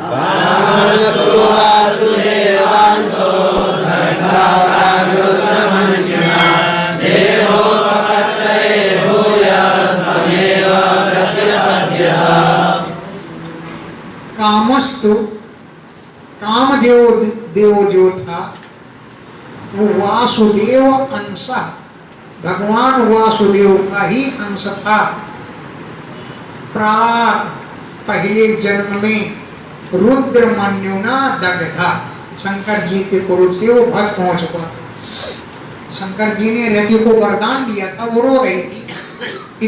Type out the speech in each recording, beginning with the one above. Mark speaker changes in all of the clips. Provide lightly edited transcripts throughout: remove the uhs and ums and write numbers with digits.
Speaker 1: कामस्तु वासुदेवांशो यथा प्रागरुद्रमन्यः देहोपपत्तये भूयास्तमेव प्रत्यपद्यत।
Speaker 2: कामस्तु, कामदेव देव जो था वो वासुदेव अंश, भगवान वासुदेव का ही अंश था। प्राग पहले जन्म में रुद्रमन्युना दग्धा, शंकर जी के क्रोध से वो भस्म हो चुका था। शंकर जी ने रति को वरदान दिया था, वो रो रही थी कि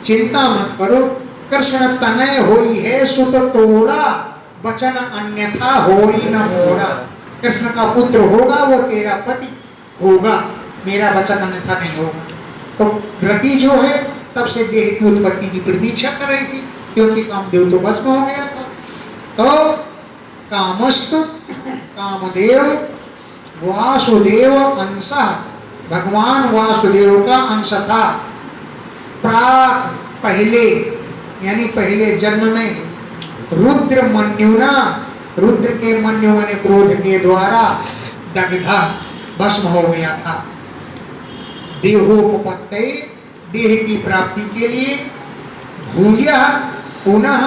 Speaker 2: चिंता मत करो, कृष्ण तनय होई है सुत तोरा, वचन अन्यथा होई न मोरा। कृष्ण का पुत्र होगा, वो तेरा पति होगा, मेरा वचन अन्यथा नहीं होगा। तो रति जो है तब से देह की उत्पत्ति की प्रतीक्षा कर रही थी, क्योंकि कामदेव तो भस्म हो गया था। तो कामस्तु, कामदेव वासुदेव अंश, भगवान वासुदेव का अंश था। प्राक पहले, यानी पहले जन्म में रुद्र मन्युना, रुद्र के मन्यु ने क्रोध के द्वारा दग्धा, भस्म हो गया था। देहोपपत्तये, देह की प्राप्ति के लिए, भूयः पुनः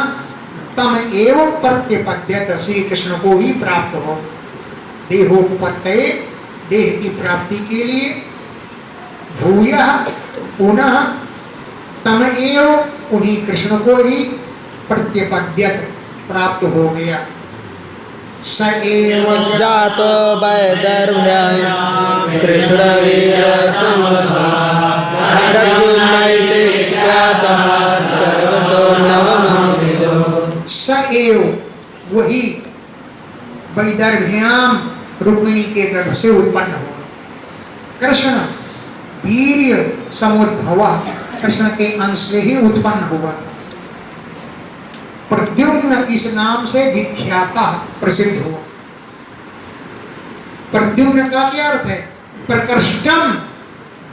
Speaker 2: तम एवं प्रत्यपद्यत, श्री कृष्ण को ही प्राप्त हो। देहोपपत्तये, देह की प्राप्ति के लिए, भूयः पुनः तम एवं, उन्हीं कृष्ण को ही प्रत्यपद्यत, प्राप्त हो गया। स एव
Speaker 1: जातो वैदर्भ्यां कृष्णवीर समुद्भवः प्रद्युम्न इति ख्यातः सर्वतो नवमो।
Speaker 2: स एव, वही वैदर्भ्याम, रुक्मिणी के गर्भ से उत्पन्न हुआ। कृष्ण वीर्य समुद्भवः, कृष्ण के अंश से ही उत्पन्न हुआ। प्रद्युम्न इस नाम से विख्याता, प्रसिद्ध हुआ। प्रद्युम्न का क्या अर्थ है? प्रकृष्टम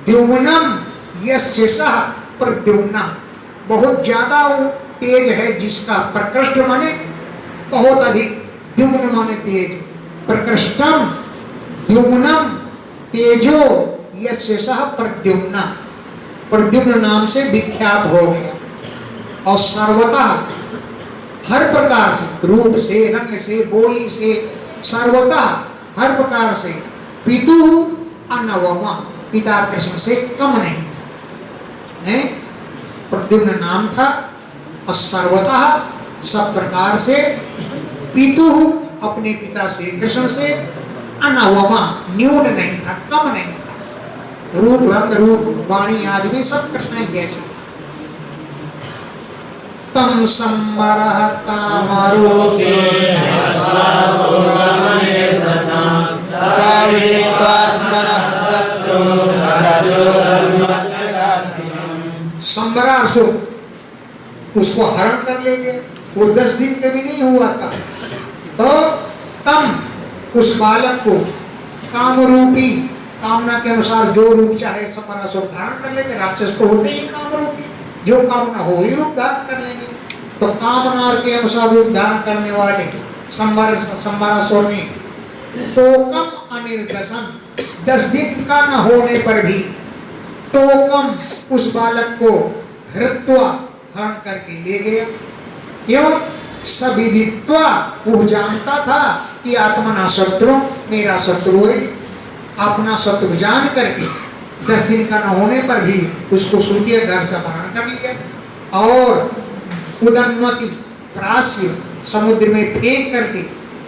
Speaker 2: द्युम्नम यस्य सः प्रद्युम्न, बहुत ज्यादा तेज है जिसका। प्रकृष्ट माने बहुत अधिक, द्युम्न माने तेज। प्रकृष्टम द्युम्नम तेजो यस्य सः प्रद्युम्न, प्रद्युम्न नाम से विख्यात हो गया। और सर्वतः, हर प्रकार से, रूप से, रंग से, बोली से, सर्वतः हर प्रकार से, पितु अनवमा, पिता कृष्ण से कम नहीं है। प्रद्युम्न नाम था, और सर्वतः सब प्रकार से, पितु अपने पिता से, कृष्ण से, अनवमा न्यून नहीं था, कम नहीं था। रूप, रंग, रूप, वाणी आदि में सब कृष्ण जैसे। तम संवरः कामरूपे
Speaker 1: सावृत्वात्मनः शत्रु प्रचोदन्मत्तघातम्।
Speaker 2: संवरासुर, उसको हरण कर ले गए। वो 10 दिन के भी नहीं हुआ था। तो तम, उस बालक को, कामरूपी, कामना के अनुसार जो रूप चाहे संवरासुर धारण कर लेंगे। राक्षस तो होते ही कामरूपी, जो कामना हो ही रूप धारण कर लेंगे। तो कामना के अनुसार रूप धारण करने वाले संवरासुर ने तो कम अनिर्दशन, 10 दिन का न होने पर भी, तो कम उस बालक को हृत्वा, हरण करके ले गया। क्यों? सविदित्वा, वो जानता था कि आत्मना शत्रु, मेरा शत्रु है। अपना शत्रु जान करके 10 दिन का न होने पर भी उसको सूर्य घर से अपहरण कर लिया। और उदन्वति, प्रास्य, समुद्र में फेंक करके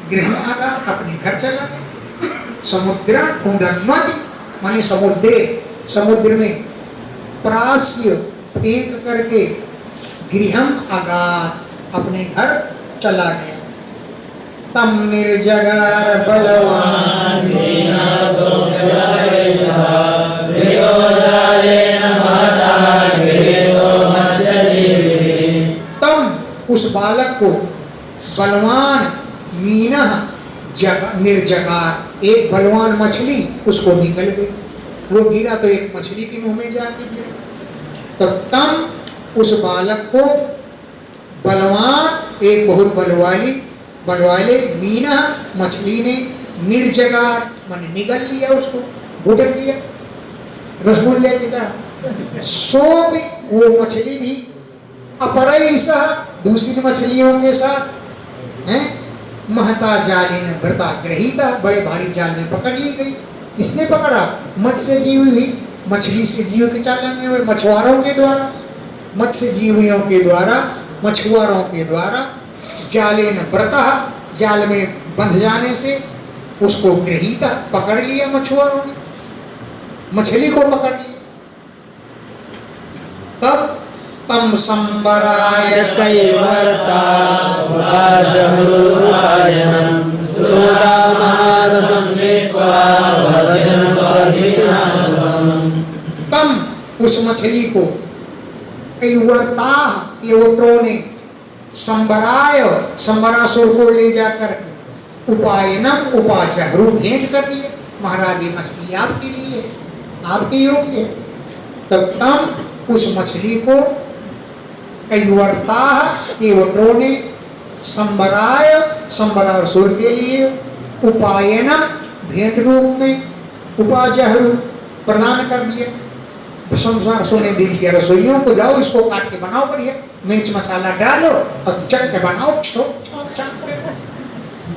Speaker 2: गृह आगा, अपने घर चला गया। समुद्र उदन्वति माने समुद्रे, समुद्र में, प्रास्य फेंक करके गृहम आगात, अपने घर चला गया। तम निर्जगार बलवान उस बालक को बलवान मीना निर्जगार, एक बलवान मछली उसको निकल गई। वो गिरा तो एक मछली के मुंह में जाके गिरा। तो तम, उस बालक को बलवान एक बहुत बलवाले मीना मछली ने निर्जगार मन निगल लिया, उसको घुटन लिया रसगुल्ले की तरह। सो भी वो मछली भी अपरई सा दूसरी मछलियों के साथ हैं महता जाले न व्रता ग्रहीता, बड़े भारी जाल में पकड़ ली गई। इसने पकड़ा मत्स्य जीवी भी, मछली से जीव के चालन में और मछुआरों के द्वारा, मत्स्य जीवियों के द्वारा, मछुआरों के द्वारा जाले न व्रता, जाल में बंध जाने से उसको ग्रहीता पकड़ लिया, मछुआरों ने मछली को पकड़ लिया। तब तम संबराय
Speaker 1: कैवर्ता उपाजहुरुपायनम् सोदामहारसं नीत्वा भवद्स्वर्धितिनाथम्।
Speaker 2: तम उस मछली को कैवर्ता केवटों ने संबराय संबरासुर को ले जाकर उपायनम उपाजहरु भेंट कर दिए। महाराज ये मछली आपके लिए, आपके योग्य है। तब तम उस मछली को कैवर्ता केवटों ने संबराय संबरासुर के लिए उपायनम भेंट रूप में उपाजहरु प्रदान कर दिए। संसार ने दे दिया रसोइयों को, जाओ इसको काट के बनाओ, बढ़िया मिर्च मसाला डालो और चट के बनाओ,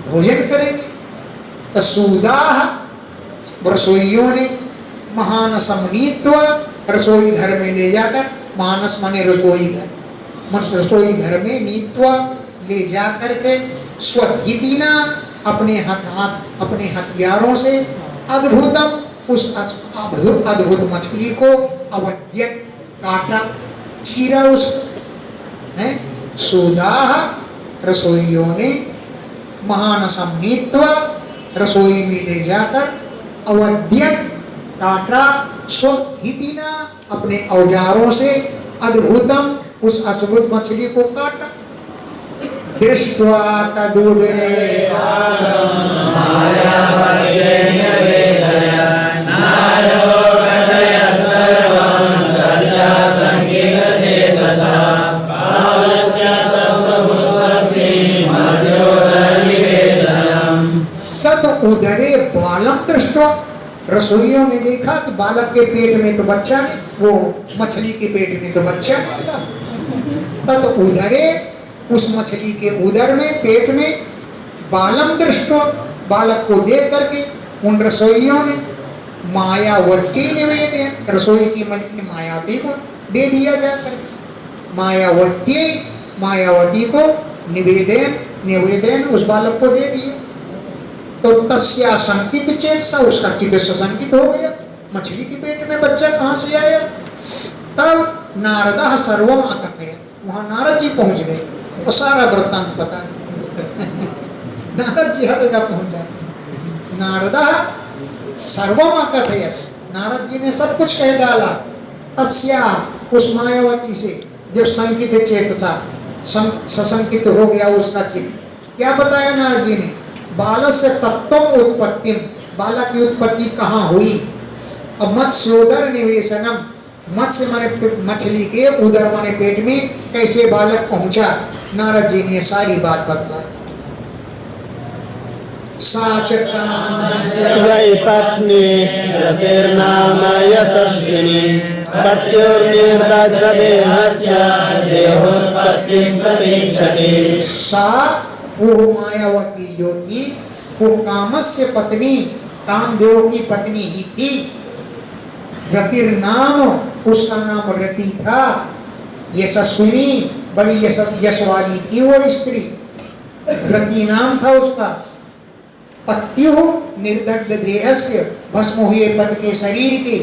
Speaker 2: भोजन करेंगे। तो सूदा रसोइयों ने महान समनीत्व रसोई घर में ले जाकर, मानस माने रसोई घर, रसोई घर में नीत्वा ले जाकर के स्वहितिना अपने अपने हथियारों से अद्भुतम उस अद्भुत मछली को अवध्य काटा, चीरा उस है। सुदाह रसोइयों ने महान समनीत्वा रसोई में ले जाकर अवध्य काटा, स्वहितिना अपने औजारों से अद्भुतम उस अद्भुत मछली को काटा। दृष्ट्वा तदुदरे उदरे बालम दृष्टवा, रसोइयों ने देखा कि बालक के पेट में तो बच्चा नहीं, वो मछली के पेट में तो बच्चा नहीं था। तब उदरे उस मछली के उदर में, पेट में बालम दृष्टवा, बालक को देख करके उन रसोइयों ने मायावती निवेदन, रसोई की मलिक मायावती को दे दिया जाकर, मायावती को निवेदन उस बालक को दे दिया। तो तस्या संकित चेत सा, उसका चित्त संकित हो गया, मछली के पेट में बच्चा कहाँ से आया। तब नारदा सर्वम अकथय, वहां नारद जी पहुंच गए और सारा वृत्तांत पता नहीं। नारद जी हर जगह पहुंच जाते। नारदा सर्वम अकथय, नारद जी ने सब कुछ कह डाला। तस्या उस मायावती से जब संकित चेत सा सशंकित हो गया उसका चित्त, क्या बताया नारद जी ने, बालक से तत्व उत्पत्ति, बालक की उत्पत्ति कहाँ हुई। अब मत्स्योदर निवेशनम, मत्स्य माने मछली के, उदर माने पेट में कैसे बालक पहुंचा, नारद जी ने सारी बात बतलाई।
Speaker 1: वै पत्नी रतिर्नाम यशस्विनी पत्युर्निर्दग्धदेहस्य देहोत्पत्तिं प्रतीक्षते।
Speaker 2: सा वो मायावती जो थी वो कामस्य पत्नी, कामदेव की पत्नी ही थी। रतिर नाम, उसका नाम रति था। यशस्विनी, बड़ी यश वाली थी वो स्त्री, रति नाम था उसका। पत्यु निर्दग्ध देहस्य, भस्म हुए पद के शरीर के,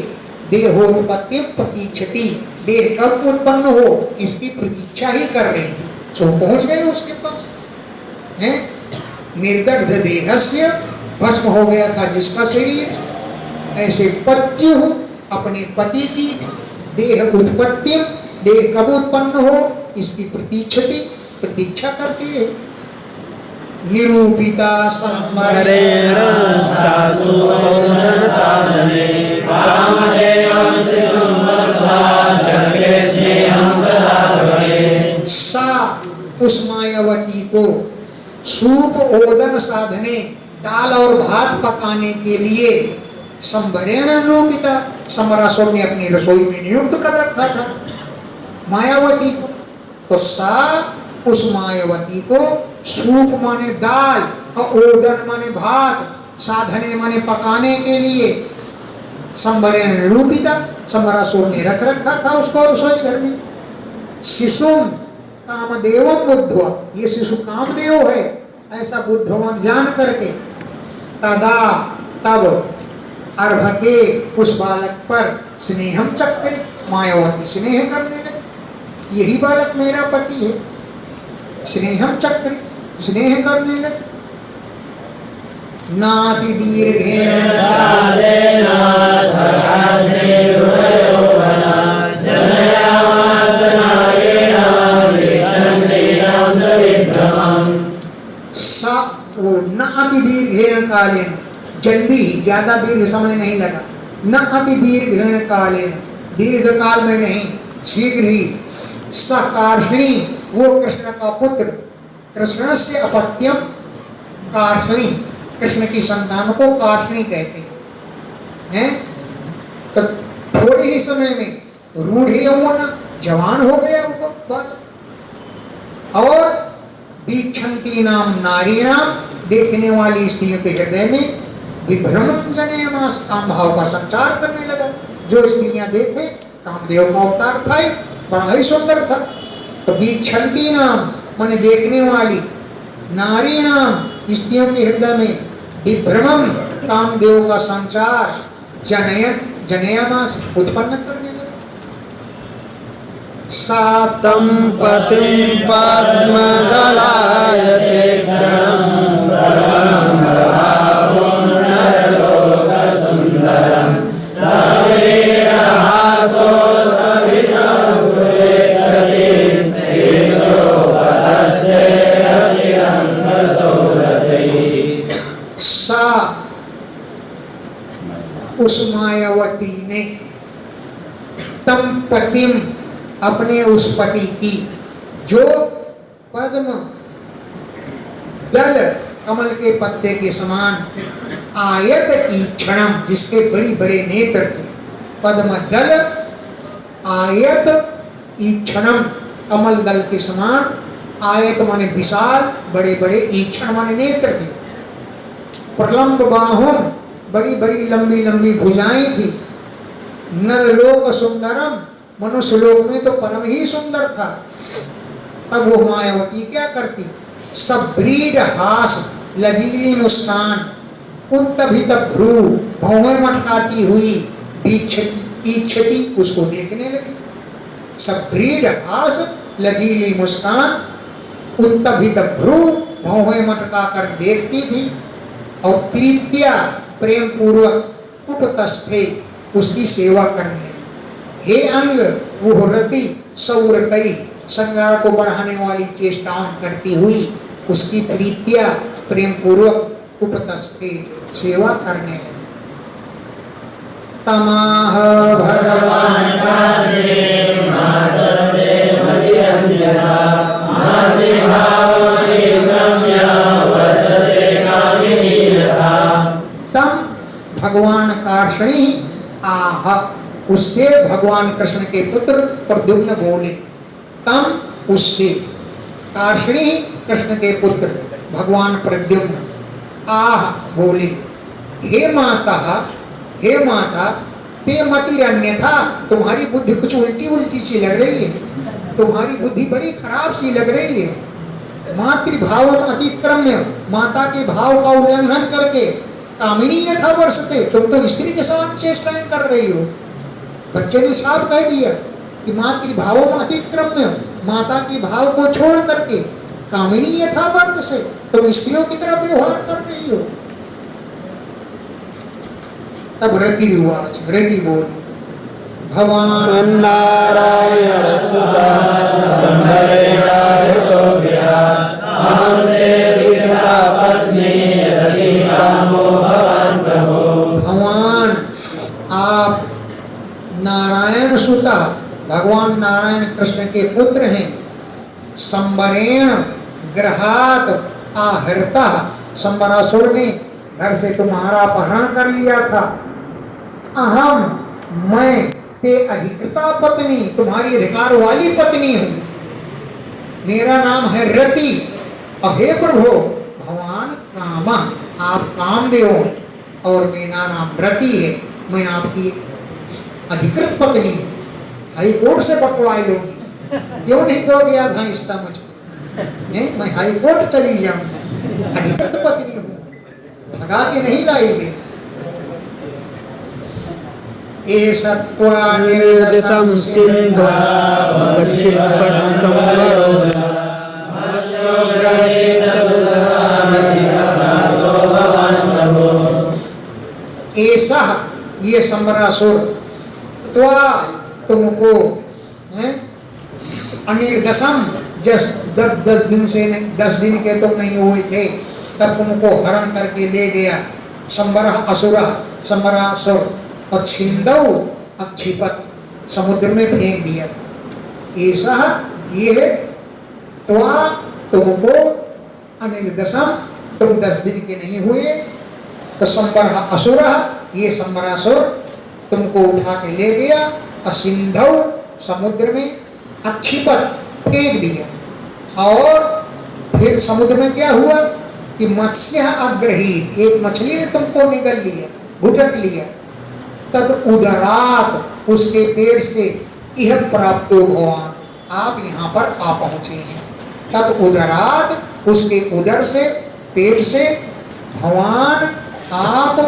Speaker 2: देहोत्पत्ति प्रतीक्षति, देह कब उत्पन्न हो इसकी प्रतीक्षा ही कर रही थी। सो पहुंच गए उसके पास है। निर्दग्ध देहस्य, भस्म हो गया था जिसका शरीर, ऐसे पत्यु अपने पति की देह उत्पत्ति, देह कब उत्पन्न हो इसकी प्रतीक्षा करती रही। निरूपिता
Speaker 1: संवरेण सासु पौदन साधने कामदेवं शिशुं बद्ध्वा चक्रे स्नेहं प्रदाभवे।
Speaker 2: सा उस मायावती को सूप ओदन साधने, दाल और भात पकाने के लिए संभरेण निरूपिता, समरासुर ने अपनी रसोई में नियुक्त कर रखा था मायावती को। तो सा उस मायावती को सूप माने दाल और ओदन माने भात, साधने माने पकाने के लिए, संभरेण निरूपिता, समरासुर ने रख रखा था उसको रसोई घर में। शिशुम कामदेवम बुद्धवा, ये शिशु कामदेव है ऐसा बुद्धवान जान करके, तदा तब अर्भके उस बालक पर स्नेहम चक्र, मायावती स्नेह करने लगी, यही बालक मेरा पति है, स्नेहम चक्र, स्नेह करने लगे। नाति दीर्घेण
Speaker 1: कालेन सकाशे हृदयोवना जनयामास नागेण विच्छन्दिनं विभ्रमम्।
Speaker 2: न अति दीर्घेण कालेन, जल्दी ही, ज्यादा दीर्घ समय नहीं लगा, न अति दीर्घेण कालेन, दीर्घ काल में नहीं, शीघ्र ही, सकार्षणी, वो कृष्ण का पुत्र, कृष्ण से अपत्यम कार्षणी, कृष्ण की संतान को कार्षणी कहते हैं। तो थोड़े ही समय में रूढ़ यौवन, जवान हो गया वो बालक, और वीक्षन्ति नाम नारी नाम, देखने वाली स्त्रियों के हृदय में विभ्रम जनयमास, काम भाव का संचार करने लगा। जो स्त्रियां देखे कामदेव का अवतार था, बड़ा ही सुंदर था। तो वीक्षन्ति नाम माने देखने वाली, नारी नाम स्त्रियों के हृदय में विभ्रमम, कामदेव का संचार, जनयन जनयमास उत्पन्न करने लगा।
Speaker 1: सातं पतिं पद्मदलायते क्षणं प्रभावं नरलोकसुन्दरं सवीरहासोत्तभितं प्रेक्षते विद्रोपदस्ते रतिरङ्गसौरथैः।
Speaker 2: सा उस मायावती ने तम पतिम, अपने उस पति की, जो पद्म दल कमल के पत्ते के समान, आयत की क्षणम, जिसके बड़ी बड़े नेत्र थे, पद्म दल आयत ईक्षणम, कमल दल के समान, आयत माने विशाल, बड़े बड़े, ईक्षण माने नेत्र थे, प्रलंब बाहुम, बड़ी बड़ी लंबी लंबी भुजाएं थी, नरलोक सुंदरम, मनुष्य लोक में तो परम ही सुंदर था। तब वो मायावती क्या करती, सब्रीड हास, लजीली मुस्कान, उत्तभित भ्रू, भौहें मटकाती हुई, ईक्षति, उसको देखने लगी। सब्रीड हास, लजीली मुस्कान, उत्तभित भ्रू, भौहें मटका कर देखती थी, और प्रीत्या, प्रेम पूर्वक, उपतस्थे, उसकी सेवा करने। हे अंग वो रति सौरतई, संगार को बढ़ाने वाली चेष्टाएं करती हुई, उसकी प्रीत्या, प्रेम पूर्वक, उपतस्थे, सेवा करने लगे। तमाह भगवान
Speaker 1: पाशे मातस्ते मदिरंजना मातृभावति ब्रह्म्या वर्तसे कामिनी रथा।
Speaker 2: तम भगवान कार्षणी आह, उससे भगवान कृष्ण के पुत्र प्रद्युम्न बोले। तम उससे, कार्षणी कृष्ण के पुत्र भगवान प्रद्युम्न, आह बोले, हे माता ते मतिरन्यथा, तुम्हारी बुद्धि कुछ उल्टी उल्टी सी लग रही है, तुम्हारी बुद्धि बड़ी खराब सी लग रही है। मातृभाव अतिक्रम्य, माता के भाव का उल्लंघन करके, कामिनी यथा वर्षते, तुम तो स्त्री के साथ चेष्टाएं कर रही हो। बच्चे ने साफ कह दिया कि मातृभावों में अतिक्रम्य, माता के भाव को छोड़ करके, कामिनी यथा वर्त से तुम स्त्रियों की तरह व्यवहार कर रही हो। तब रति बोली, भगवान
Speaker 1: नारायण सुता संभरेणाहुतो गृहात् अहं ते दुःखिता पत्नी रतिः कामो भवान् प्रभो।
Speaker 2: भगवान आप नारायण सुता, भगवान नारायण कृष्ण के पुत्र हैं, संबरेण ग्रहात आहृता, संबरासुर ने घर से तुम्हारा अपहरण कर लिया था। अहम मैं ते अधिकृता पत्नी, तुम्हारी अधिकार वाली पत्नी हूं। मेरा नाम है रति। अहे प्रभु भगवान कामा, आप कामदेव हैं और मेरा नाम रति है। मैं आपकी अधिकृत पत्नी हूं। हाई कोर्ट से पकवाई लोगी, क्यों नहीं दोगे आप हिस्सा मुझको? मैं हाई कोर्ट चली जाऊं, अधिकृत पत्नी हूं, भगा के नहीं लाएंगे।
Speaker 1: निर्दिशं सिंधु क्षिपत् संवरोऽसुरा
Speaker 2: ऐसा ये संवरासुर त्वा तुमको अनिर्दशम, जब 10 दिन के तुम नहीं हुए थे तब तुमको हरण करके ले गया। संवरः असुरः, संवरासुर, और छिंदौ अक्षिपत, समुद्र में फेंक दिया। ऐसा ये है त्वा तुमको अनिर्दशम, तुम 10 दिन के नहीं हुए। तो संवरः असुरः, ये संवरासुर तुमको उठा के ले गया। असिंधौ समुद्र में, अक्षिपत फेंक दिया। और फिर समुद्र में क्या हुआ कि मत्स्य अग्रहीत, एक मछली ने तुमको निगल लिया, घुटक लिया। तद उदरात, उसके पेट से यह प्राप्त भगवान, आप यहाँ पर आ पहुंचे हैं। तद उदरात, उसके उदर से, पेट से, भगवान आप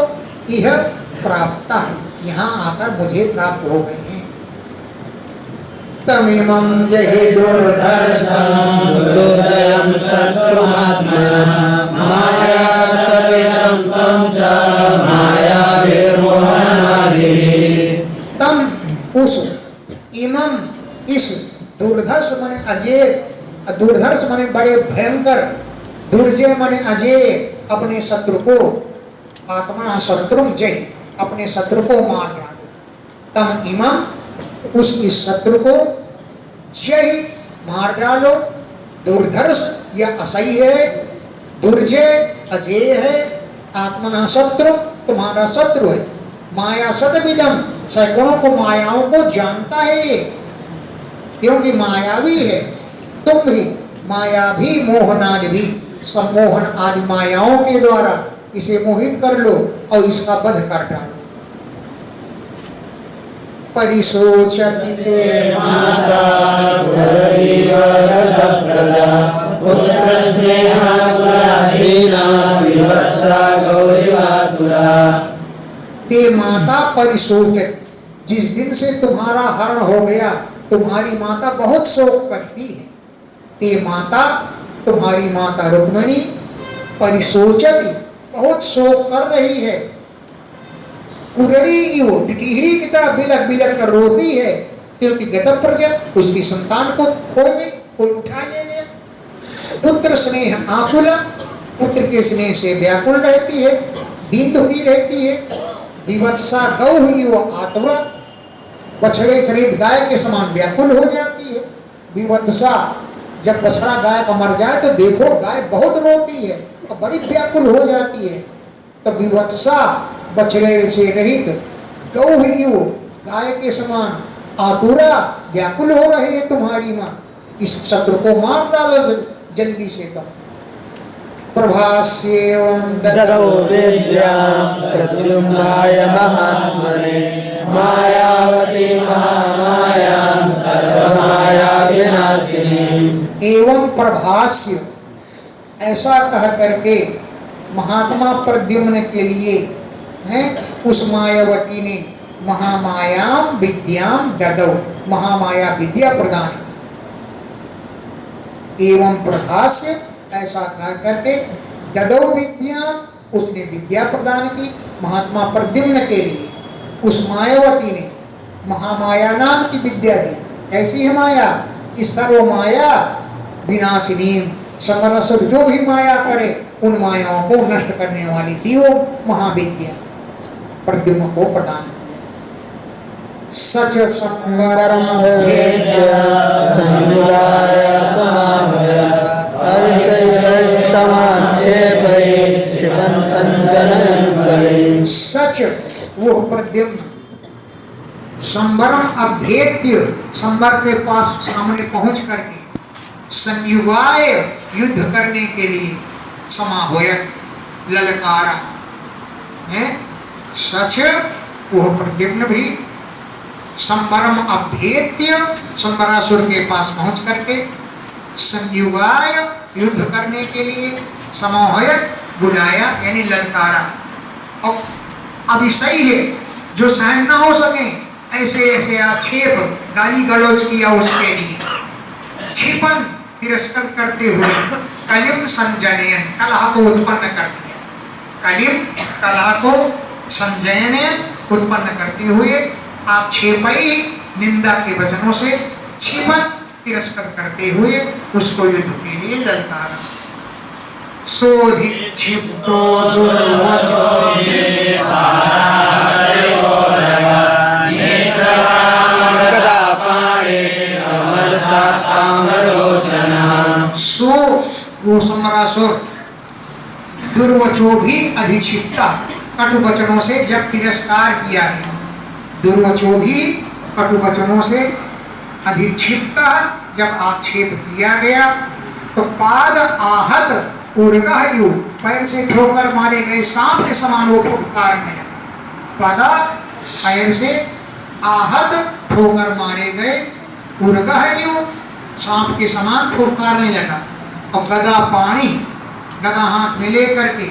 Speaker 2: यह प्राप्त, यहाँ आकर मुझे प्राप्त हो गए हैं। तमिमं जहि
Speaker 1: दुर्जयं शत्रुमात्मनं माया शतयदं पंच मायाविर्मोहनादिभिः।
Speaker 2: तम उस, इमं इस, दुर्धर्ष मने अजय, दुर्धर्ष मने बड़े भयंकर, दुर्जय मने अजय, अपने शत्रु को, आत्मा शत्रु जय, अपने शत्रु को मार डालो। तम इमं उस इस शत्रु को जय मार डालो। दुर्धर्ष या असह्य है, दुर्जय अजय है, आत्मा शत्रु तुम्हारा शत्रु है। माया शतविदम, सैकड़ों को मायाओं को जानता है ये, क्योंकि मायावी है। तुम भी माया भी, मोहनादि भी, सम्मोहन आदि मायाओं के द्वारा इसे मोहित कर लो और इसका वध कर डालो। परिशोचति ते
Speaker 1: माता पुररीवरत प्रजा पुत्र स्नेहादीना विवत्सा गौरवातुरा।
Speaker 2: ते माता परिशोचित, जिस दिन से तुम्हारा हरण हो गया तुम्हारी माता बहुत शोक करती है। ते माता, तुम्हारी माता रुक्मिणी, परिशोचति, बहुत शोक कर रही है। कुररी वो टिटहरी की तरह बिलक बिलक कर रोती है, क्योंकि गत प्रजा उसकी संतान को खो गई, कोई उठा ले गया। पुत्र स्नेह आकुला, पुत्र के स्नेह से व्याकुल रहती है, दीन दुखी रहती है। विवत्सा गौ हुई वो आतुरा, बछड़े शरीर गाय के समान व्याकुल हो जाती है। विवत्सा, जब बछड़ा गाय का मर जाए तो देखो गाय बहुत रोती है और बड़ी व्याकुल हो जाती है। तो विवत्सा, बछड़े से रहित, गौ ही वो गाय के समान आतुरा, व्याकुल हो रही है तुम्हारी माँ। इस शत्रु को मार डालो जल्दी से। तुम प्रभास्येवं
Speaker 1: ददौ विद्यां प्रद्युम्नाय महात्मने मायावती महामाया सर्वमाया विनाशिनी।
Speaker 2: एवं प्रभास्य, ऐसा कह करके महात्मा प्रद्युम्न के लिए हैं उस मायावती ने महामायाम विद्याम ददौ, महामाया विद्या प्रदान की। एवं प्रभास्य, ऐसा कह करके ददौ विद्या, उसने विद्या प्रदान की महात्मा प्रद्युम्न के लिए। उस मायावती ने महामाया नाम की विद्या दी। ऐसी है माया कि सर्व माया विनाशिनी, समरसुर जो भी माया करे उन मायाओं को नष्ट करने वाली थी वो महाविद्या, प्रद्युम्न को प्रदान किया। सच
Speaker 1: परम भेद्य संयुगाय समाहयत् अविषयस्तमाक्षेपै क्षिपन् संजनयन् कलिम्।
Speaker 2: सच वो प्रद्युम्न संवरम अभेद्य संवर के पास सामने पहुंच करके संयुगाय युद्ध करने के लिए समाहोयत ललकारा है। सच वो प्रद्युम्न भी संवरम अभेद्य संवरासुर के पास पहुंच करके संयुगाय युद्ध करने के लिए समाहोयत बुलाया यानी ललकारा। और अभिषय है जो सहन न हो सके ऐसे ऐसे आक्षेप गाली गलौज किया उसके लिए। क्षिपन तिरस्कार करते हुए कलिम संजनयन कलह को उत्पन्न कर दिया। कलिम कलह को संजनयन उत्पन्न करते हुए आक्षेपई निंदा के वचनों से क्षिपन तिरस्कार करते हुए उसको युद्ध के लिए ललकारा। सोधि क्षिप्तो दुर्वचो सो वो समरासुर दुर्वचो भी अधिक्षिप्ता कटु वचनों से जब तिरस्कार किया है। दुर्वचो भी कटु वचनों से अधिक्षिप्ता जब आक्षेप किया गया तो पाद आहत उर्गहयु पैर से ठोकर मारे गए सांप के समान वो पुकारने लगा। पादा पैर से आहत ठोकर मारे गए उर्गहयु सांप के समान फुफकारने लगा। और गदा पानी गदा हाथ में लेकर के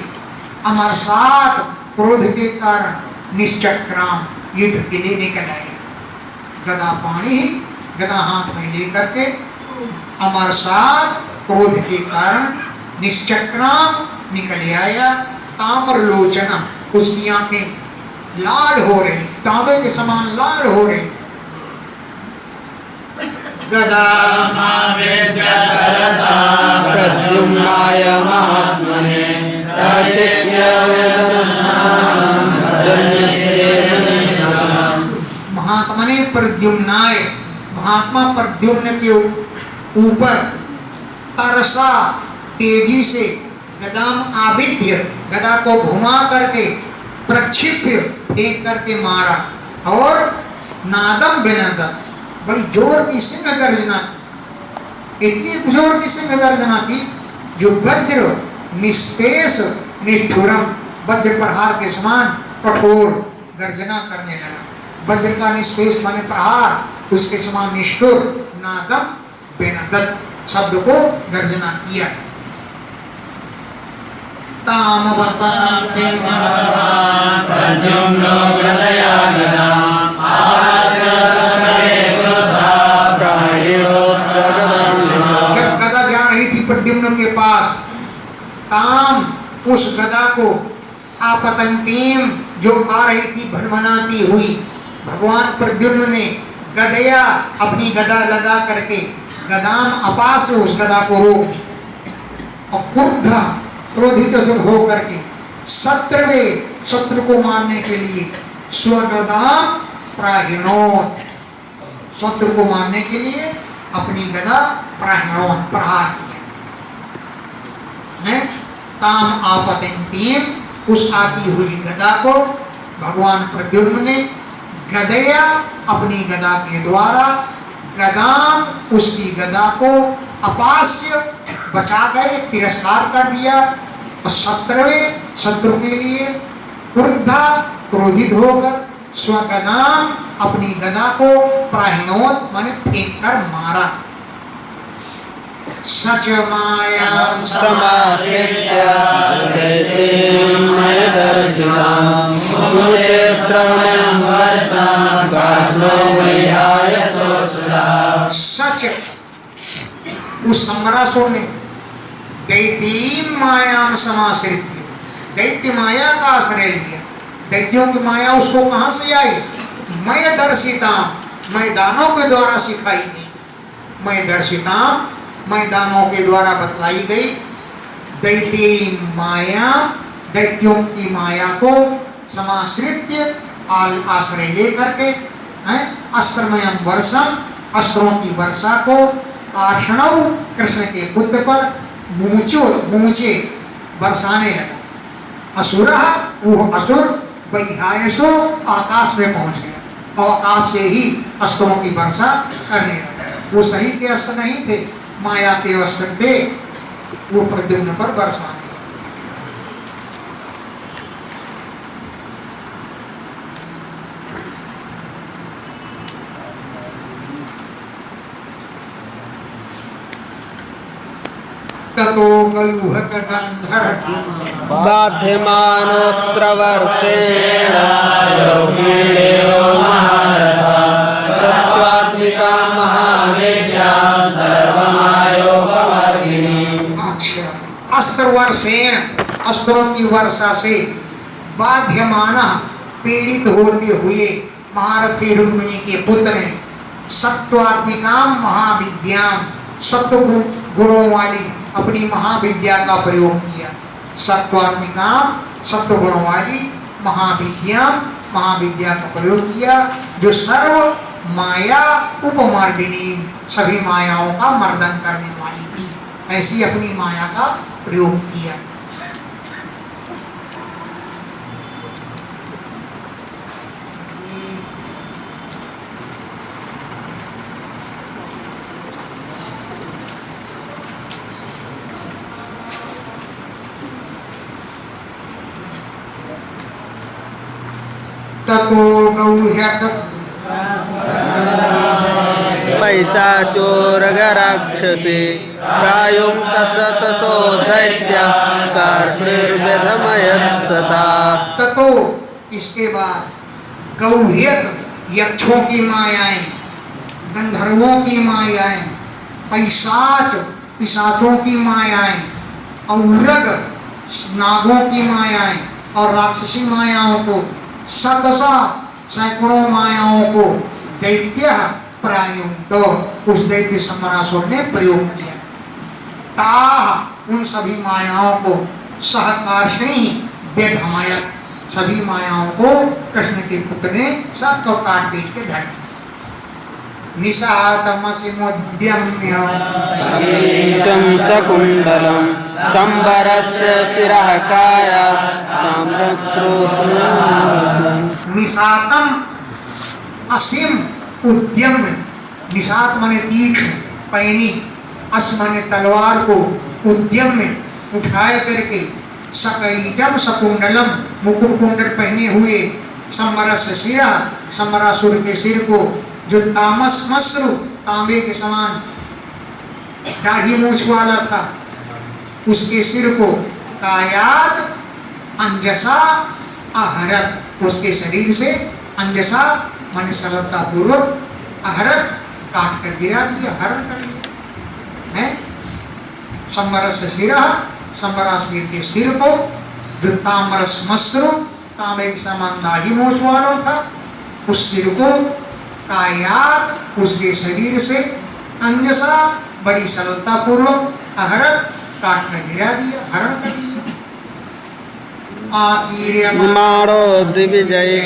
Speaker 2: अमरसात क्रोध के कारण निश्चक्राम युद्ध के लिए निकल आया। गदा पानी गदा हाथ में लेकर के अमरसात क्रोध के कारण निश्चक्राम निकल आया। ताम्र लोचना उसकी आंखें लाल हो रही तांबे के समान लाल हो रही।
Speaker 1: प्रद्युम्नाय महात्मने
Speaker 2: महात्मने प्रद्युम्नाय महात्मा प्रद्युम्न के ऊपर तरसा तेजी से गदाम आविध्य गदा को घुमा करके प्रक्षिप्य फेंक करके मारा। और नादम बिनदा बड़ी जोर की सिंह गर्जना की। इतनी जोर की सिंह गर्जना की जो वज्र निस्पेष निष्ठुरम वज्र प्रहार के समान कठोर गर्जना करने लगा। वज्र का निस्पेष माने प्रहार उसके समान निष्ठुर नादम बेनदत शब्द को गर्जना किया। ताम जब गदा जा रही थी प्रद्युम्न के पास ताम उस गदा को आपतंतीम जो आ रही थी भनभनाती हुई भगवान प्रद्युम्न ने गदया अपनी गदा लगा करके गदाम अपास से उस गदा को रोक दी। और क्रुद्ध क्रोधित जब हो करके शत्रु को मारने के लिए स्वगदाम प्राहिणोत शत्रु को मारने के लिए अपनी गदा प्राहिणोत प्रहार किया। ताम आपतंतीम उस आती हुई गदा को भगवान प्रद्युम्न ने गदया अपनी गदा के द्वारा गदाम उसकी गदा को अपास्य बचा गए तिरस्कार कर दिया। और शत्रु के लिए क्रुद्धा क्रोधित होकर स्वगदाम अपनी गदा को प्राहिणोत माने फेंक कर मारा। सच मायां
Speaker 1: समाश्रित्य दैत्यमय दर्शितां मुचे श्रमयं वर्षां कार्ष्णो विहाय सोऽसुरा।
Speaker 2: सच उस समरासुर ने दैत्य मायां समाश्रित्य दैत्य माया का आश्रय लिया। दैत्यों की माया उसको कहां से आई? मय दर्शिता मैदानों के द्वारा सिखाई गई। मय दर्शिता मैदानों के द्वारा बतलाई गई। दैत्य माया दैत्यों की माया को समाश्रित्य आश्रय लेकर के अस्त्रमयम वर्षम, अस्त्रों की वर्षा को, आर्षणव कृष्ण के बुद्ध पर मुमुचे बरसाने लगा। असुर वो असुर वैहायसो आकाश में पहुंच गया और आकाश से ही अस्त्रों की वर्षा करने लगा। वो सही के अस्त्र नहीं थे, माया के अस्त्र थे, वो प्रद्युम्न पर बरसाने। ततो गयूहक गंधर
Speaker 1: बाध्यमानोऽस्त्रवर्षेण योगिन्देयो महारथा सत्त्वात्मिका महावेद्या सर्वमायोपमर्दिनी।
Speaker 2: अच्छा, अस्त्र वर्षेण, अस्त्रों की वर्षा से बाध्यमान पीड़ित होते हुए महारथी रुक्मिणी के पुत्र ने सत्वात्मिका महाविद्याम, सत्व गुणों वाली अपनी महाविद्या का प्रयोग किया। सत्वात्मिका, सत्व गुणों वाली महाविद्या, महाविद्या का प्रयोग किया जो सर्व माया उपमर्दिनी, सभी मायाओं का मर्दन करने वाली थी। ऐसी अपनी माया का प्रयोग किया। ततो गौह्यक
Speaker 1: पैशाचोरगराक्षसे प्रायुक्त सतसो दैत्या कार्ष्णिर्व्यधमयत् सता।
Speaker 2: ततो इसके बाद गौह्यक यक्षों की मायाएं, गंधर्वों की मायाएं, पैशाच पिशाचों की मायाएं, औरग नागों की मायाएं और राक्षसी मायाओं को, शतसा सैकड़ों मायाओं को दैत्य प्रायुक्त, उस दैत्य समरासुर ने प्रयोग किया। ताह उन सभी मायाओं को सहकार्षणी व्यधमयत्, सभी मायाओं को कृष्ण के पुत्र ने सबको काट पीट के धर दिया। निशातमसिमुद्यम्य
Speaker 1: तं सकुण्डलं संवरस्य शिरः कायात् ताम्रस्रोतम्।
Speaker 2: निशातम असीम उद्यम्य, निशात माने तीक्ष्ण पैनी, अस माने तलवार को, उद्यम्य उठाए करके, सकैटम सकुंडलम मुकुट कुंडल पहने हुए, संवरस्य शिरा संवरासुर के सिर को, जो तामस मस्रु तांबे के समान दाढ़ी मूछ वाला था, उसके सिर को, कायात अंजसा आहरत, उसके शरीर से अंजसा माने सरलता पूर्वक, आहरत काट कर गिरा दिया, हरण कर लिया है। संवरस्य शिरा संवरासुर के सिर को, जो तामरस मस्रु तांबे के समान दाढ़ी मूछ वाला था, उस सिर को, कायात उसके शरीर से, अंजसा बड़ी सरलता पूर्वक, अहरत काट कर गिरा दिया, हरण कर लिया।
Speaker 1: माणो द्विविजये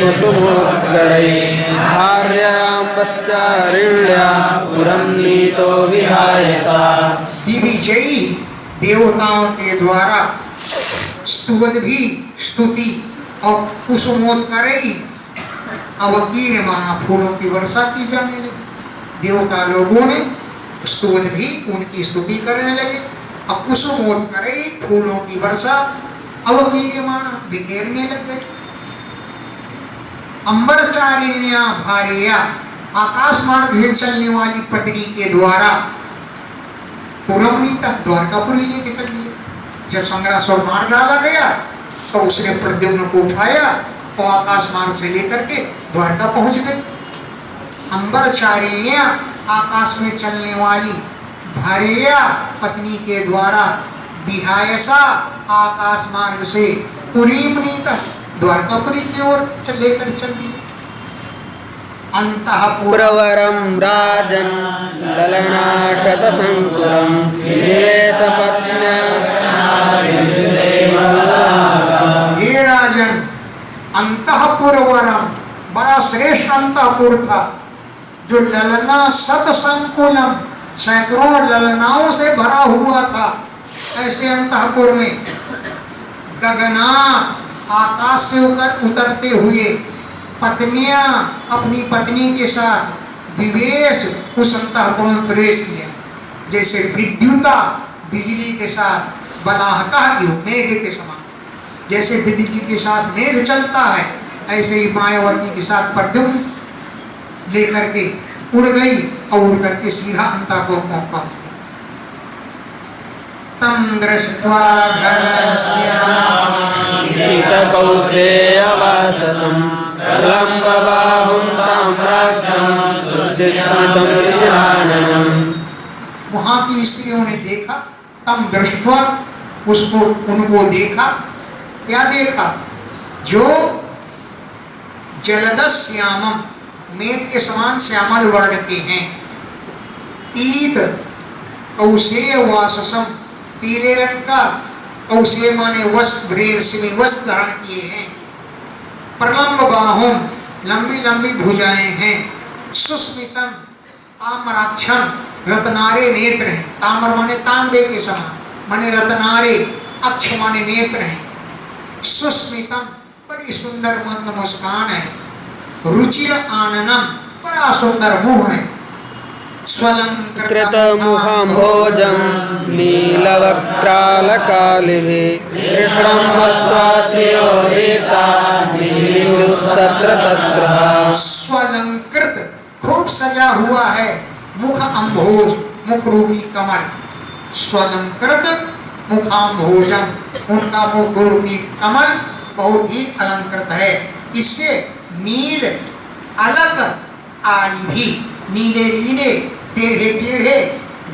Speaker 1: कुसुमोत्करै भार्याम्बश्चारिण्या पुरं नीतो विहाय सा।
Speaker 2: दिविजयी देवताओं के द्वारा स्तुवद भी स्तुति और कुसुमोत्करै अवकीर माना फूलों की वर्षा की जाने लगी। देवता लोगों ने स्तुवद भी उनकी स्तुति करने लगे। अब कुसुमोत्करै फूलों की वर्षा अवकीर माना बिखेरने लग गए। अंबरचारिण्या भार्या, आकाश मार्ग से चलने वाली पत्नी के द्वारा पुरमनी तक द्वारकापुरी लेके चल दिए। जब संग्रासुर मार डाला गया तो उसने प्रद्युम्न को उठाया और आकाश मार्ग से लेकर के द्वारका पहुंच गए। अंबरचारिण्या, आकाश में चलने वाली, भार्या पत्नी के द्वारा, विहायसा आकाश मार्ग से, पुरीमनी तक द्वारकापुरी की ओर लेकर चल दिए।
Speaker 1: प्रवरं राजन् ललनाशतसंकुलं निवेशपत्न्या।
Speaker 2: हे राजन, अंतःपुरवरम बड़ा श्रेष्ठ अंतःपुर था, जो ललना सत संकुलम, सैकड़ों ललनाओं से भरा हुआ था। ऐसे अंतःपुर में गगनात, आकाश से उतरते हुए पत्नियां अपनी पत्नी के साथ विवेश उस अंतःपुर में प्रवेश किया। जैसे विद्युता बिजली के साथ, बलाहका मेघ के समान, जैसे बिजली के साथ मेघ चलता है, ऐसे ही मायावती के साथ प्रद्युम्न लेकर के उड़ गई और उड़ करके सीधा अंतःपुर पहुंच गई। तम दृष्ट्वा
Speaker 1: कौसेयवाससं लंबबाहुं ताम्राक्षं सुस्मितं रुचिराननम्।
Speaker 2: वहां की स्त्रियों ने देखा, तम दृष्ट्वा, उसको उनको देखा। क्या देखा? जो जलदश्यामम, मेघ के समान श्यामल वर्ण के हैं। पीत कौशेय वाससम, पीले रंग का, कौशेय माने वस्त्र, रेशमी वस्त्र धारण किए हैं। प्रलंब बाहुं, लंबी लंबी भुजाएं हैं। सुस्मितम ताम्राक्षम, रत्नारे नेत्र हैं। ताम्र माने तांबे के समान, माने रत्नारे, अक्ष माने नेत्र हैं। सुस्मितम, बड़ी सुंदर मंद मुस्कान है। रुचिर आननम, बड़ा सुंदर मुंह है।
Speaker 1: कृत मुखाम्भोजं नीलवक्त्रालकालिभिः कृष्णं मत्वा श्रियोरेता नीलुस्तत्र तत्र।
Speaker 2: स्वलंकृत, खूब सजा हुआ है। मुख अम्भोज, मुख रूपी कमल। स्वलंकृत मुखाम्भोजम, उनका मुख रूपी कमल बहुत ही अलंकृत है। इससे नील अलग आलिभी, नीले नीले टेढ़े टेढ़े,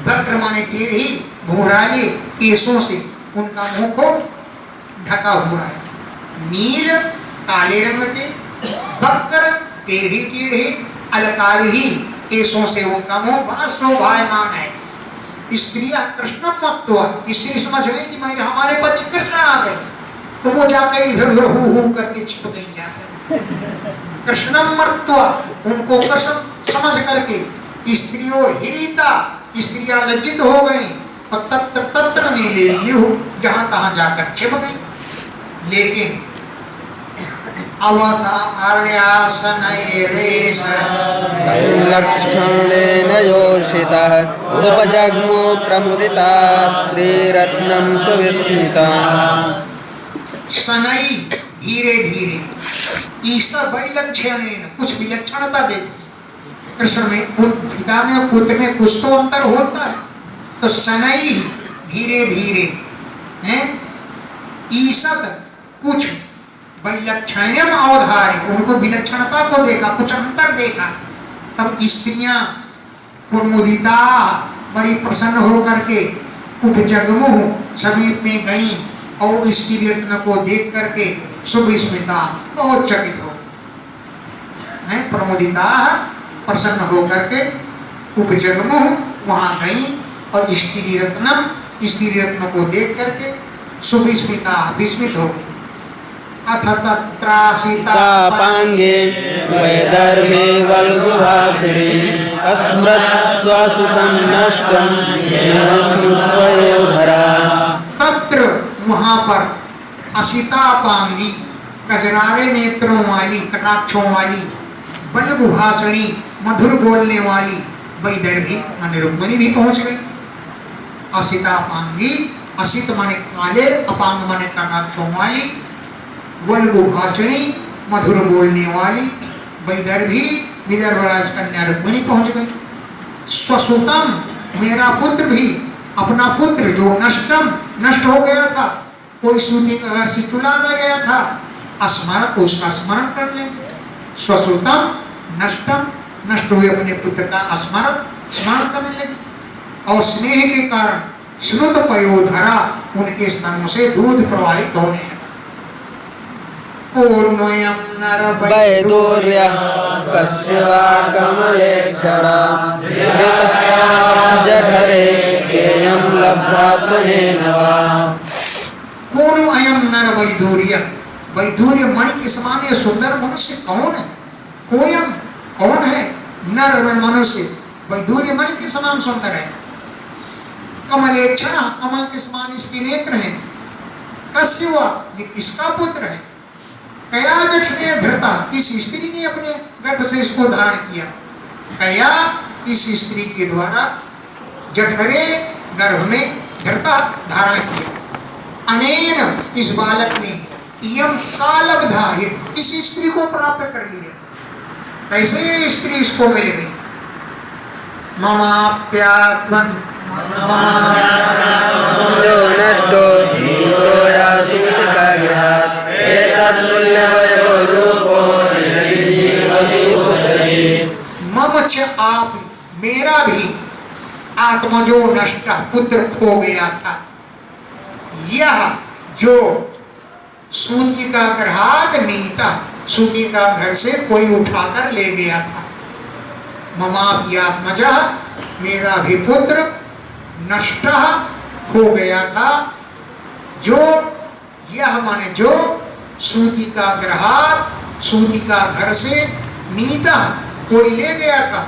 Speaker 2: वक्र माने टेढ़ी, भूराले केशों से उनका मुंह को ढका हुआ है। नील काले रंग के, वक्र टेढ़ी टेढ़े, अलकालिभी केशों से उनका मुंह बड़ा शोभायमान है। स्त्रियां कृष्ण मत्वा, स्त्री समझ गई कि मैं हमारे पति कृष्ण आ गए, तो वो जाकर इधर उधर हु करके छिप गई जाकर। कृष्णम मत्वा, उनको कृष्ण समझ करके स्त्रियों हिरीता, स्त्रियां लज्जित हो गई और तत्र तत्र नीलेल्यु, जहां तहां जाकर छिप गई। लेकिन अवतार्यासनैरेष
Speaker 1: लक्षणेन योषितः उपजग्मो प्रमुदिता स्त्रीरत्नं सुविस्मिता।
Speaker 2: शनै, धीरे धीरे, ईसा वैलक्षणेन, कुछ विलक्षणता देती। कृष्ण में पिता में और पुत्र में कुछ तो अंतर होता है। तो शनै, धीरे धीरे, हैं ईसत, कुछ वैलक्षण्यम अवधार्य, उनको विलक्षणता को देखा, कुछ अंतर देखा। तब स्त्रियां प्रमुदिता, बड़ी प्रसन्न होकर के उपजगमुह, समीप में गई और स्त्री रत्न को देख करके सुविस्मिता, बहुत चकित हो गई। प्रमुदिता, प्रसन्न होकर के उपजगमुह वहां गई और स्त्री रत्न को देख करके सुविस्मिता, विस्मित हो गई। अथ तत्रासितापांगे
Speaker 1: वैदर्भे वल्गुभासिनी अस्मृत्स्वसुतं नष्टं स्मृत्वयोधरा।
Speaker 2: तत्र, वहां पर, असितापांगी, कजरारे नेत्रों वाली, कटाक्षों वाली, बलगुभाषणी, मधुर बोलने वाली, वैदर्भी माने रुक्मिणी भी पहुंच गई। असितापांगी, असित माने काले, अपांग माने कटाक्षों वाली, वल्गुभाषणी, मधुर बोलने वाली, वैदर्भी, विदर्भ राजकन्या रुक्मिणी पहुंच गई। स्वसुतम, मेरा पुत्र भी, अपना पुत्र जो नष्ट हो गया था, कोई सूती का घर से चुला गया था, स्मरण, उसका स्मरण कर लेंगे। स्वसुतम, नष्ट हुए अपने पुत्र का स्मरण करने लगी। और स्नेह के कारण श्रुत पयोधरा, उनके स्तनों से दूध प्रवाहित होने लगा। पूर्णोयम नर
Speaker 1: वैदूर्यः कस्य वा कमलेक्षणा जठरे केयं लब्धा त्वनेन वा।
Speaker 2: कौन अयम नर वैदूर्य, वैदूर्य मणि के समान ये सुंदर मनुष्य कौन है? कोयम कौन है? नर में मनुष्य, वैदूर्य मणि के समान सुंदर है। कमलेक्षण, कमल के समान इसके नेत्र हैं। कस्य हुआ, ये किसका पुत्र है? कया जठने धरता, इस स्त्री ने अपने गर्भ से इसको धारण किया। कया, इस स्त्री के द्वारा, जठरे, गर्भ में, धरता, धारण किया। अनेन, इस बालक ने, इयम कालब्धा, इस स्त्री को प्राप्त कर लिया। कैसे ये स्त्री इसको मिल गई? ममाप्यात्मन
Speaker 1: जो नष्टो नीतोया सूतिकाग्रहात् एतत्तुल्यवयो रूपो यदि जीवति पुत्रचित्।
Speaker 2: मम च आप, मेरा भी आत्मजो नष्ट, पुत्र खो गया था। यह जो सूती का ग्रहात नीता, सूती का घर से कोई उठाकर ले गया था। ममापि आत्मजा, मेरा भी पुत्र, नष्ट, खो गया था। जो यह माने जो सूती का ग्रहात, सूती का घर से नीता, कोई ले गया था।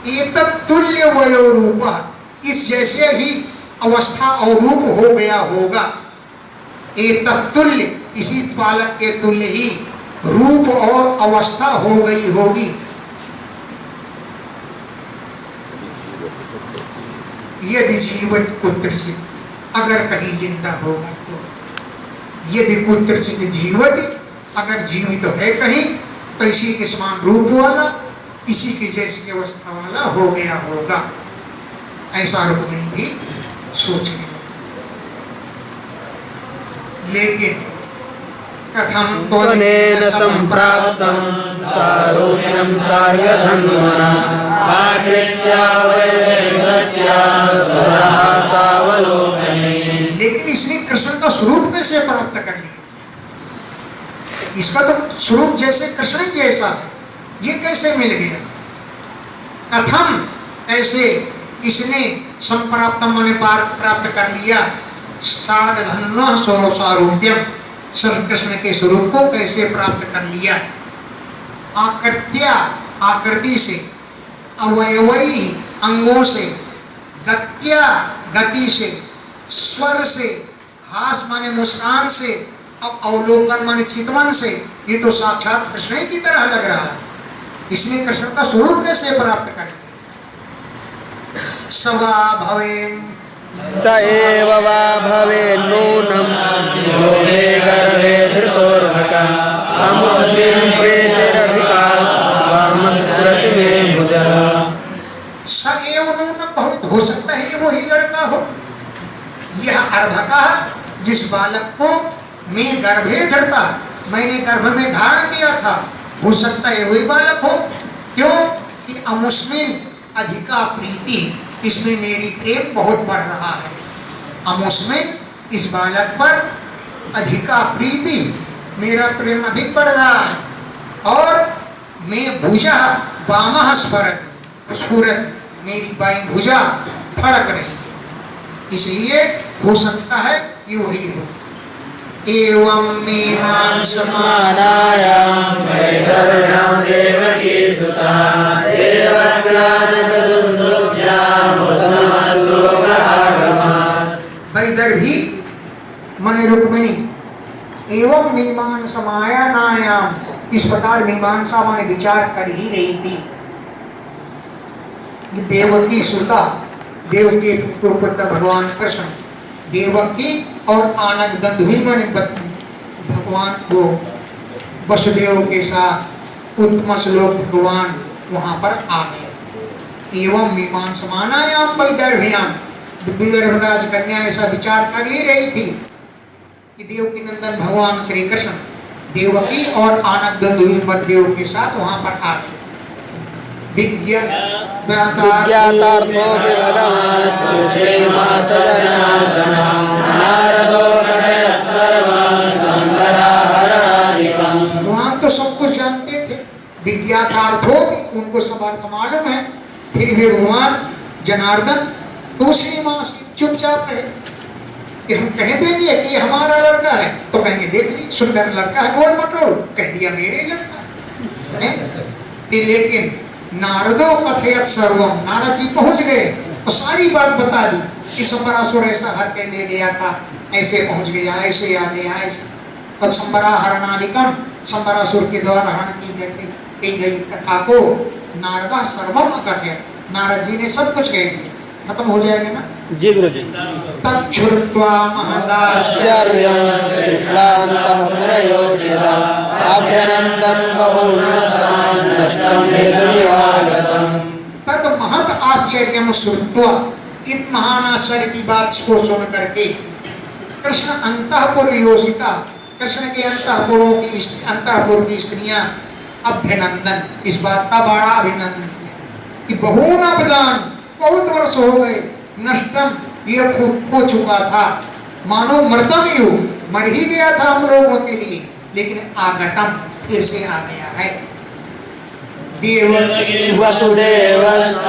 Speaker 2: एक तुल्य वयो रूपा, इस जैसे ही अवस्था और रूप हो गया होगा। एक तुल्य, इसी बालक के तुल्य ही रूप और अवस्था हो गई होगी। यदि जीवित कुत्रचित, अगर कहीं जिंदा होगा तो। यदि कुत्रचित जीवित, अगर जीवित है कहीं, तो इसी के समान रूप वाला, इसी की जैसी अवस्था वाला हो गया होगा। ऐसा रुक्मिणी भी सोचने लगी। लेकिन कथम
Speaker 1: त्वनेन संप्राप्तं सारूप्यं सार्गधन्वना आकृत्या वैभृत्या सुरः सावलोकने।
Speaker 2: लेकिन इसने कृष्ण का स्वरूप कैसे प्राप्त कर लिया? इसका तो स्वरूप जैसे कृष्ण ही जैसा है, ये कैसे मिल गया? कथम, ऐसे इसने संप्राप्त माने प्राप्त कर लिया। सार्गधन्व सारूप्यम, श्री कृष्ण के स्वरूप को कैसे प्राप्त कर लिया? आकृत्या, आकृति से, अवयवई, अंगों से, गत्या, गति से, स्वर से, हास माने मुस्कान से, और अवलोकन माने चितवन से। ये तो साक्षात कृष्ण की तरह लग रहा है। इसने कृष्ण का स्वरूप कैसे प्राप्त कर लिया? सवा भवेन,
Speaker 1: स एव वा भवेन्नूनं यो मे गर्भे धृतोर्भकः अमुष्मिन् प्रीतिरधिका वामस्फुरति मे भुजः।
Speaker 2: स एव नूनं भवेत्, हो सकता है वो ही लड़का हो। यह अर्भका, जिस बालक को मैं गर्भे धरता, मैंने गर्भ में धारण किया था, हो सकता है वही बालक हो। क्यों कि अमुष्मिन अधिका प्रीति, इसमें मेरी प्रेम बहुत बढ़ रहा है। अमुष्मिन, इस बालक पर अधिका प्रीति, मेरा प्रेम अधिक बढ़ रहा है। और मैं भुजा वामः स्फुरति, मेरी बाईं भुजा फड़क रही, इसलिए हो सकता है कि वही हो। एवं मीमांस
Speaker 1: समानायां वैदर्भ्यां देवकी सुता देवज्ञानकदुन्दुभ्यामृतमश्लोकागमात्।
Speaker 2: वैदर्भी माने रुक्मिणी, एवं मीमांसा मायानायाम, इस प्रकार मीमांसा माने विचार कर ही रही थी। देवकी सुता, देवकी पुत्र भगवान कृष्ण, देवकी और आनंद गंधुवी माने भगवान को वसुदेव के साथ उत्तम श्लोक भगवान वहां पर आ गए। एवं मीमांसा मायानायाम वैदर्भ्याम, विदर्भराज कन्या ऐसा विचार कर ही रही थी कि देवकी नंदन भगवान श्री कृष्ण देवकी और आनंद देव के साथ वहां पर आ गए।
Speaker 1: विज्ञातार्थो भगवान् श्रीमास जनार्दनः नारदो कथयत् सर्वं संवराहरणादिकम्।
Speaker 2: वहां तो सब कुछ जानते थे, विज्ञातार्थो उनको सब अर्थ मालूम है, फिर भी भगवान जनार्दन दूसरी माँ से चुपचाप रहे कि हम कह देंगे कि ये हमारा लड़का है, तो कहेंगे देख ली सुंदर लड़का है, गोल मटोल, कह दिया मेरे लड़का है। कि लेकिन नारदो कथयत सर्वम, नारद जी पहुंच गए और सारी बात बता दी कि संबरासुर ऐसा हर के ले गया था, ऐसे पहुंच गया, ऐसे आ गया, ऐसे। और संबरा हरणादिकम, संबरासुर के द्वारा हरण की गई कथा को नारदा सर्वम कथयत, नारद जी ने सब कुछ कह दिया। खत्म हो जाएगा ना
Speaker 1: जी गुरु जी।
Speaker 2: तच्छ्रुत्वा महदाश्चर्य
Speaker 1: आश्चर्यं त्रिक्लान्तः प्रयोषितम् अभ्यनन्दन् बहून्नष्टान् नष्टं विदुर्वागतम्।
Speaker 2: तद महत आश्चर्य श्रुत्वा, इत महान आश्चर्य की बात को सुन करके कृष्ण अंतःपुर योषिता, कृष्ण के अंतःपुर की स्त्रियां अभ्यनंदन, इस बात का बड़ा अभिनंदन किया कि बहून अवदान, बहुत वर्ष हो गए, नष्टम, ये खो चुका था, मानो मृतम ही हो, मर ही गया था हम लोगों के लिए, लेकिन आगतम, फिर से आ गया है। देवकी
Speaker 1: वसुदेवश्च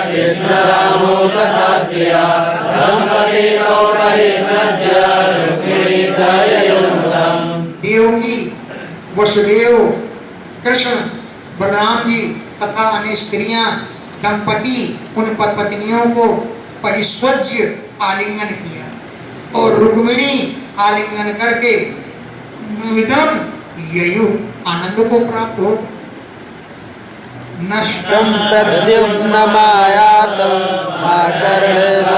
Speaker 1: कृष्णरामो तथा स्त्रिया दम्पतितो परिसृज्य रुक्मिणी च ययुर्मुदम्।
Speaker 2: देवकी, वसुदेव, कृष्ण, बलराम जी तथा अन्य स्त्रियां, दंपति, उन पत्नियों को परिस्वज्य आलिंगन किया और रुक्मिणी आलिंगन करके मुदम ययु, आनंद को प्राप्त हो।
Speaker 1: नष्टं प्रद्युम्नमायातं आकर्णद्वारकौकसा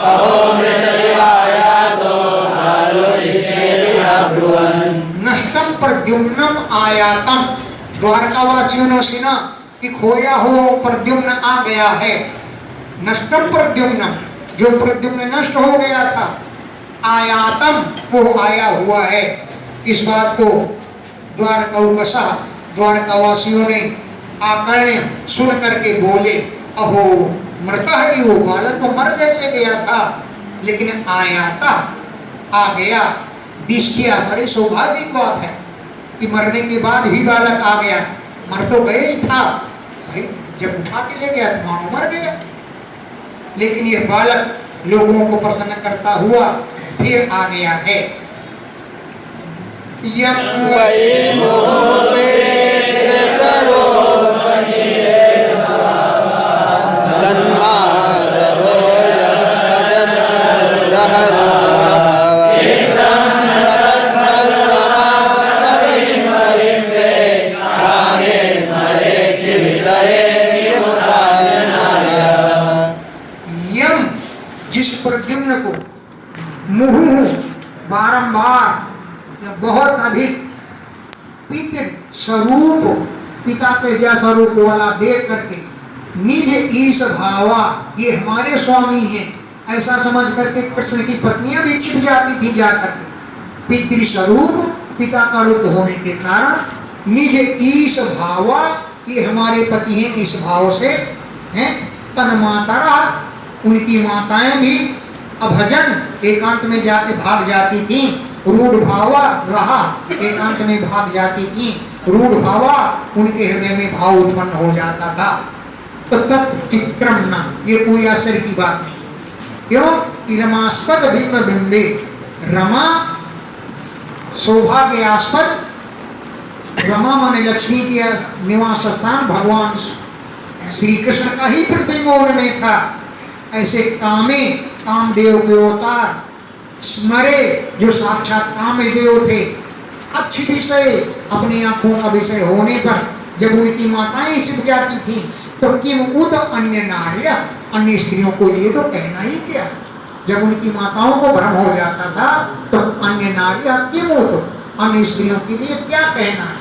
Speaker 1: अहो मृत इवायातो बालो युष्मेरिहाब्रुवन्।
Speaker 2: नष्टम प्रद्युम्नम आयातम, द्वारकावासियों ने सुना कि खोया हुआ प्रद्युम्न आ गया है। नष्टम प्रद्युम्नम, जो प्रद्युम्न नष्ट हो गया था, आयातम, वो आया हुआ है। इस बात को द्वारकावासा, द्वारकावासियों ने आकर्ण्य सुन करके बोले, अहो मृता ही वो बालक तो मर जैसे गया था, लेकिन आयाता, आ गया। दिष्टिया, बड़ी सौभाग्य की बात है कि मरने के बाद भी बालक आ गया, मर तो गए ही था भाई, जब उठा के ले गया तो मानो मर गया, लेकिन यह बालक लोगों को प्रसन्न करता हुआ फिर आ गया है।
Speaker 1: वै मोहपेत्र तन्मादरो यद्भजन् प्रहरो भव तत्तरुणास्मदिं कविम्बे रामे स्मरेक्षि विषये
Speaker 2: यम, जिस प्रद्युम्न को मुहुः बारंबार या बहुत अधिक पितृ स्वरूप, पिता के जैसा रूप वाला देख करके निज ईश भावा, ये हमारे स्वामी हैं, ऐसा समझ करके कृष्ण की पत्नियां भी छिप जाती थी जाकर के। पितृ स्वरूप, पिता का रूप होने के कारण निज ईश भावा, ये हमारे पति हैं, इस भाव से हैं। तन माता, उनकी माताएं भी अभजन, एकांत में जाके भाग जाती थी। रूढ़ भावा रहा, एकांत में भाग जाती थी। रूढ़ भावा, उनके हृदय में भाव उत्पन्न हो जाता था। तो तत्चित्रम न, ये कोई आश्चर्य की बात नहीं। क्यों कि रमास्पद बिंब बिंबे, रमा शोभा के आस्पद, रमा माने लक्ष्मी के निवास स्थान भगवान श्री कृष्ण का ही प्रतिबिंब उनमें था। ऐसे कामे, कामदेव के अवतार, स्मरे, जो साक्षात कामदेव थे, अच्छी विषय, अपनी आंखों का विषय होने पर जब उनकी माताएं छिप जाती थी, तो किम उद अन्य नार्य, अन्य स्त्रियों को ये तो कहना ही क्या। जब उनकी माताओं को भ्रम हो जाता था तो अन्य नार्य किम उद, अन्य स्त्रियों के लिए क्या कहना है।